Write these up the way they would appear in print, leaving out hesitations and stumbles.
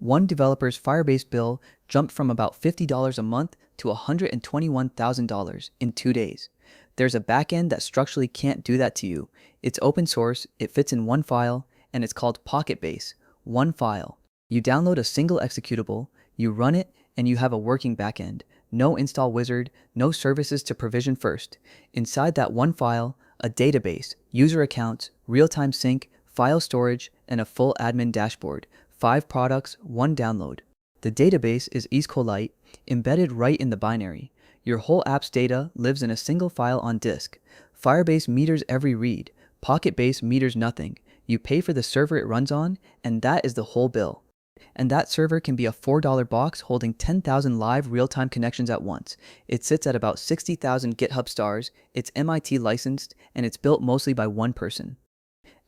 One developer's Firebase bill jumped from about $50 a month to $121,000 in 2 days. There's a backend that structurally can't do that to you. It's open source, it fits in one file, and it's called PocketBase. One file. You download a single executable, you run it, and you have a working backend. No install wizard, no services to provision first. Inside that one file, a database, user accounts, real-time sync, file storage, and a full admin dashboard. 5 products, 1 download. The database is SQLite, embedded right in the binary. Your whole app's data lives in a single file on disk. Firebase meters every read. PocketBase meters nothing. You pay for the server it runs on, and that is the whole bill. And that server can be a $4 box holding 10,000 live real-time connections at once. It sits at about 60,000 GitHub stars, it's MIT licensed, and it's built mostly by one person.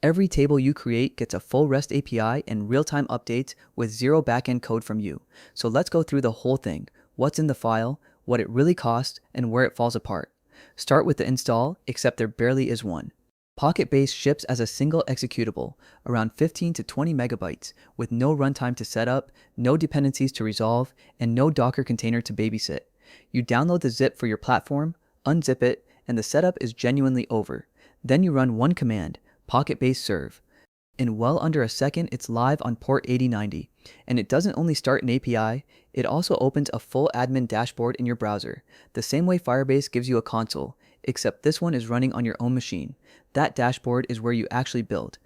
Every table you create gets a full REST API and real-time updates with zero backend code from you. So let's go through the whole thing. What's in the file, what it really costs, and where it falls apart. Start with the install, except there barely is one. PocketBase ships as a single executable, around 15 to 20 megabytes, with no runtime to set up, no dependencies to resolve, and no Docker container to babysit. You download the zip for your platform, unzip it, and the setup is genuinely over. Then you run one command, PocketBase serve. In well under a second, it's live on port 8090, and it doesn't only start an API, it also opens a full admin dashboard in your browser, the same way Firebase gives you a console, except this one is running on your own machine. That dashboard is where you actually build.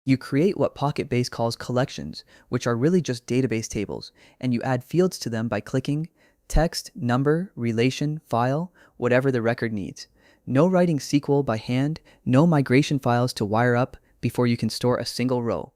You create what PocketBase calls collections, which are really just database tables, and you add fields to them by clicking text, number, relation, file, whatever the record needs. No writing SQL by hand, no migration files to wire up before you can store a single row.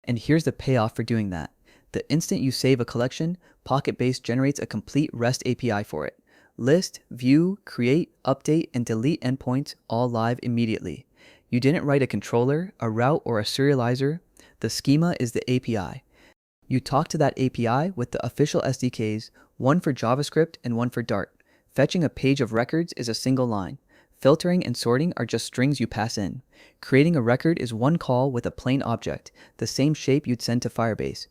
And here's the payoff for doing that. The instant you save a collection, PocketBase generates a complete REST API for it. List, view, create, update, and delete endpoints all live immediately. You didn't write a controller, a route, or a serializer. The schema is the API. You talk to that API with the official SDKs, one for JavaScript and one for Dart. Fetching a page of records is a single line. Filtering and sorting are just strings you pass in. Creating a record is one call with a plain object, the same shape you'd send to Firebase.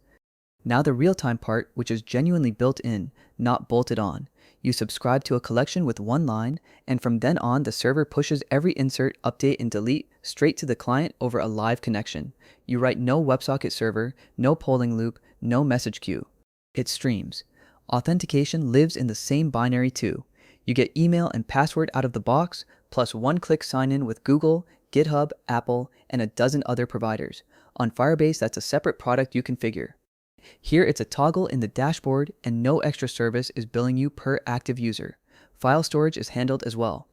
Now the real-time part, which is genuinely built in, not bolted on. You subscribe to a collection with one line, and from then on the server pushes every insert, update, and delete straight to the client over a live connection. You write no WebSocket server, no polling loop, no message queue. It streams. Authentication lives in the same binary too. You get email and password out of the box, plus one-click sign-in with Google, GitHub, Apple, and a dozen other providers. On Firebase, that's a separate product you configure. Here it's a toggle in the dashboard, and no extra service is billing you per active user. File storage is handled as well.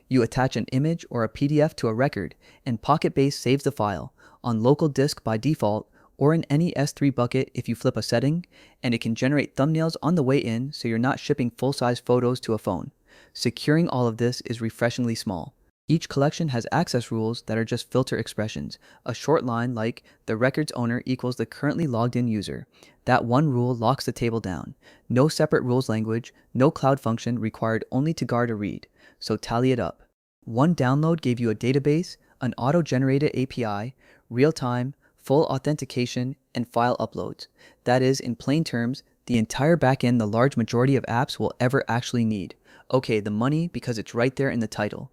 You attach an image or a PDF to a record, and PocketBase saves the file, on local disk by default, or in any S3 bucket if you flip a setting, and it can generate thumbnails on the way in so you're not shipping full-size photos to a phone. Securing all of this is refreshingly small. Each collection has access rules that are just filter expressions. A short line like the record's owner equals the currently logged in user. That one rule locks the table down. No separate rules language, no cloud function required only to guard a read. So tally it up. One download gave you a database, an auto-generated API, real-time, full authentication, and file uploads. That is, in plain terms, the entire backend the large majority of apps will ever actually need. Okay, the money because it's right there in the title.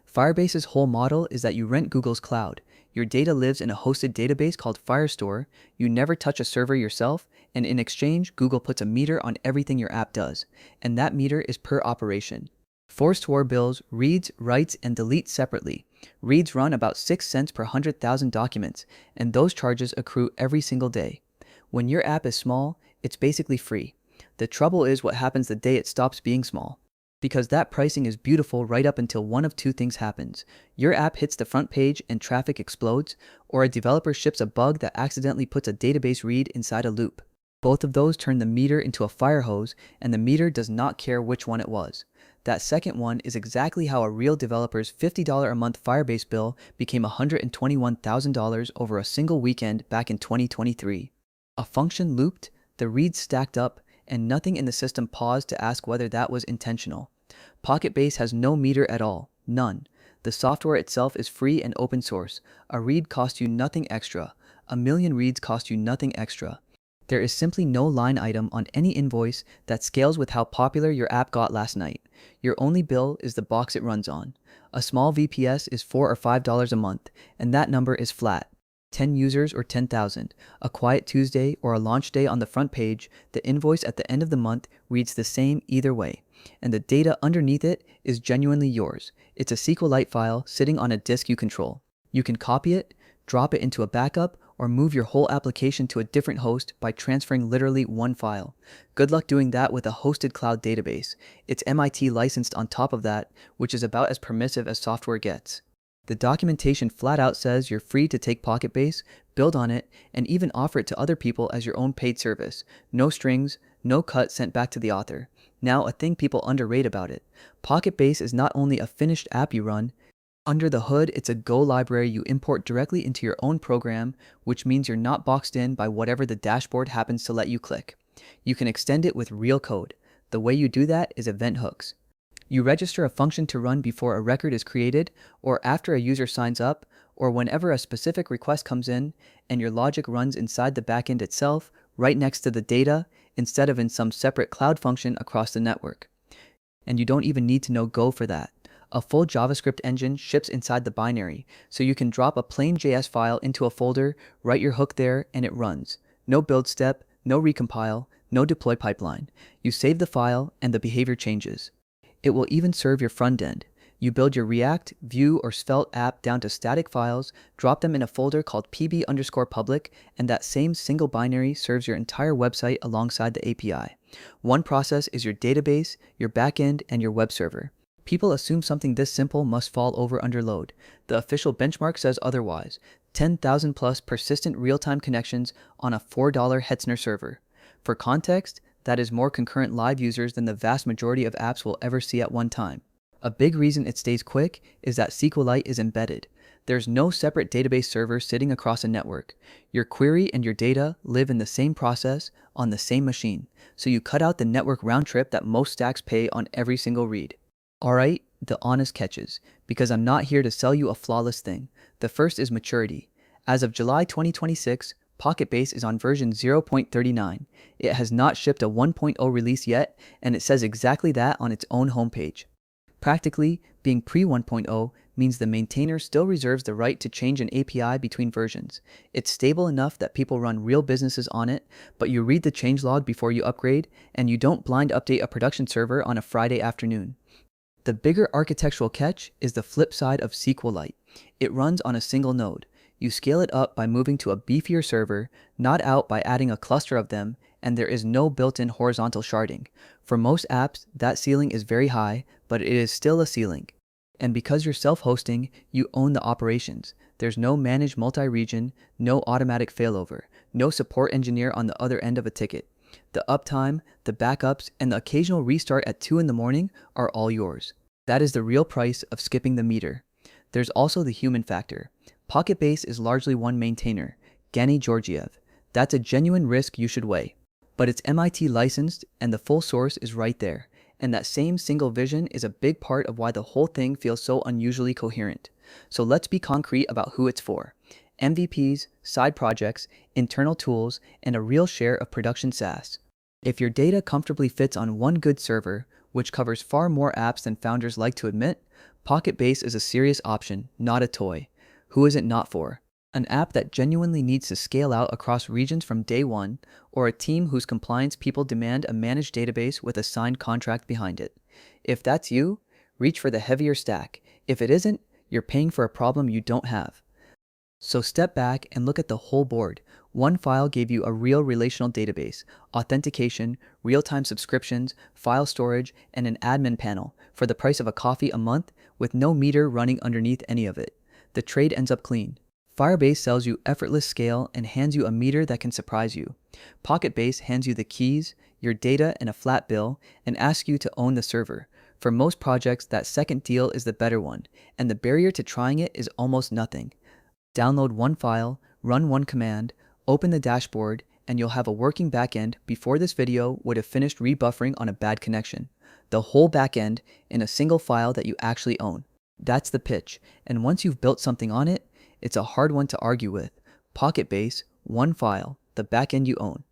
Firebase's whole model is that you rent Google's cloud. Your data lives in a hosted database called Firestore. You never touch a server yourself, and in exchange, Google puts a meter on everything your app does, and that meter is per operation. Firestore bills reads, writes, and deletes separately. Reads run about 6 cents per 100,000 documents, and those charges accrue every single day. When your app is small, it's basically free. The trouble is what happens the day it stops being small. Because that pricing is beautiful right up until one of two things happens. Your app hits the front page and traffic explodes, or a developer ships a bug that accidentally puts a database read inside a loop. Both of those turn the meter into a fire hose, and the meter does not care which one it was. That second one is exactly how a real developer's $50 a month Firebase bill became $121,000 over a single weekend back in 2023. A function looped, the reads stacked up, and nothing in the system paused to ask whether that was intentional. PocketBase has no meter at all, none. The software itself is free and open source. A read costs you nothing extra. A million reads cost you nothing extra. There is simply no line item on any invoice that scales with how popular your app got last night. Your only bill is the box it runs on. A small VPS is $4 or $5 a month, and that number is flat. 10 users or 10,000, a quiet Tuesday or a launch day on the front page, the invoice at the end of the month reads the same either way, and the data underneath it is genuinely yours. It's a SQLite file sitting on a disk you control. You can copy it, drop it into a backup, or move your whole application to a different host by transferring literally one file. Good luck doing that with a hosted cloud database. It's MIT licensed on top of that, which is about as permissive as software gets. The documentation flat out says you're free to take PocketBase, build on it, and even offer it to other people as your own paid service. No strings, no cut sent back to the author. Now, a thing people underrate about it. PocketBase is not only a finished app you run, under the hood, it's a Go library you import directly into your own program, which means you're not boxed in by whatever the dashboard happens to let you click. You can extend it with real code. The way you do that is event hooks. You register a function to run before a record is created, or after a user signs up, or whenever a specific request comes in, and your logic runs inside the backend itself, right next to the data, instead of in some separate cloud function across the network. And you don't even need to know Go for that. A full JavaScript engine ships inside the binary, so you can drop a plain JS file into a folder, write your hook there, and it runs. No build step, no recompile, no deploy pipeline. You save the file, and the behavior changes. It will even serve your front end. You build your React, Vue, or Svelte app down to static files, drop them in a folder called pb_public, and that same single binary serves your entire website alongside the API. One process is your database, your backend, and your web server. People assume something this simple must fall over under load. The official benchmark says otherwise. 10,000 plus persistent real-time connections on a $4 Hetzner server. For context, that is more concurrent live users than the vast majority of apps will ever see at one time. A big reason it stays quick is that SQLite is embedded. There's no separate database server sitting across a network. Your query and your data live in the same process on the same machine, so you cut out the network round trip that most stacks pay on every single read. Alright, the honest catches, because I'm not here to sell you a flawless thing. The first is maturity. As of July 2026, PocketBase is on version 0.39. It has not shipped a 1.0 release yet, and it says exactly that on its own homepage. Practically, being pre-1.0 means the maintainer still reserves the right to change an API between versions. It's stable enough that people run real businesses on it, but you read the changelog before you upgrade, and you don't blind update a production server on a Friday afternoon. The bigger architectural catch is the flip side of SQLite. It runs on a single node. You scale it up by moving to a beefier server, not out by adding a cluster of them, and there is no built-in horizontal sharding. For most apps, that ceiling is very high, but it is still a ceiling. And because you're self-hosting, you own the operations. There's no managed multi-region, no automatic failover, no support engineer on the other end of a ticket. The uptime, the backups, and the occasional restart at 2 in the morning are all yours. That is the real price of skipping the meter. There's also the human factor. PocketBase is largely one maintainer, Gany Georgiev. That's a genuine risk you should weigh. But it's MIT licensed, and the full source is right there. And that same single vision is a big part of why the whole thing feels so unusually coherent. So let's be concrete about who it's for. MVPs, side projects, internal tools, and a real share of production SaaS. If your data comfortably fits on one good server, which covers far more apps than founders like to admit, PocketBase is a serious option, not a toy. Who is it not for? An app that genuinely needs to scale out across regions from day one, or a team whose compliance people demand a managed database with a signed contract behind it. If that's you, reach for the heavier stack. If it isn't, you're paying for a problem you don't have. So step back and look at the whole board. One file gave you a real relational database, authentication, real-time subscriptions, file storage, and an admin panel for the price of a coffee a month with no meter running underneath any of it. The trade ends up clean. Firebase sells you effortless scale and hands you a meter that can surprise you. PocketBase hands you the keys, your data, and a flat bill, and asks you to own the server. For most projects, that second deal is the better one, and the barrier to trying it is almost nothing. Download one file, run one command, open the dashboard, and you'll have a working backend before this video would have finished rebuffering on a bad connection. The whole backend in a single file that you actually own. That's the pitch, and once you've built something on it, it's a hard one to argue with. PocketBase, one file, the backend you own.